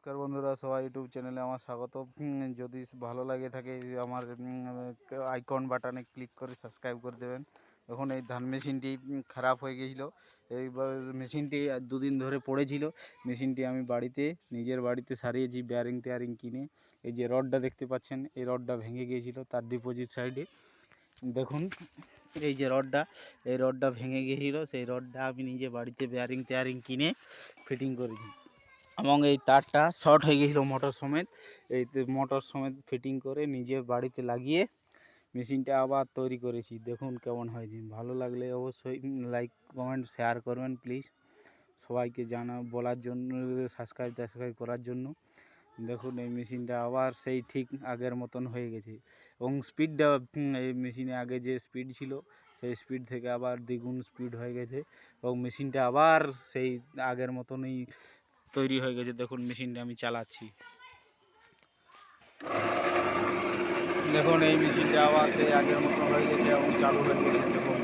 নমস্কার বন্ধুরা, সবাই ইউটিউব চ্যানেলে আমার স্বাগত। যদি ভালো লাগে থাকে আমার আইকন বাটনে ক্লিক করে সাবস্ক্রাইব করে দেবেন। এখন এই ধান মেশিনটি খারাপ হয়ে গিয়েছিলো। এইবার মেশিনটি দুদিন ধরে পড়েছিল। মেশিনটি আমি নিজের বাড়িতে সারিয়েছি বেয়ারিং টেয়ারিং কিনে। এই যে রডটা দেখতে পাচ্ছেন, এই রডটা ভেঙে গিয়েছিল তার ডিপোজিট সাইডে। দেখুন এই যে এই রডটা ভেঙে গিয়েছিলো, সেই রডটা আমি নিজে বাড়িতে বেয়ারিং টেয়ারিং কিনে ফিটিং করেছি। এবং এই তারটা শর্ট হয়ে গিয়েছিলো মোটর সমেত, এই মোটর সমেত ফিটিং করে নিজে বাড়িতে লাগিয়ে মেশিনটা আবার তৈরি করেছি। দেখুন কেমন হয়েছে। ভালো লাগলে অবশ্যই লাইক কমেন্ট শেয়ার করবেন প্লিজ। সবাইকে বলার জন্য সাবস্ক্রাইব করার জন্য। দেখুন এই মেশিনটা আবার সেই ঠিক আগের মতন হয়ে গেছে এবং স্পিডটা এই মেশিনে আগে যে স্পিড ছিল সেই স্পিড থেকে আবার দ্বিগুণ স্পিড হয়ে গেছে এবং মেশিনটা আবার সেই আগের মতনই তৈরি হয়ে গেছে। দেখুন মেশিনটা আমি চালাচ্ছি, দেখুন এই মেশিনটা আবার সেই আগের মতো হয়ে গেছে এবং চালু হয়ে গেছে। দেখুন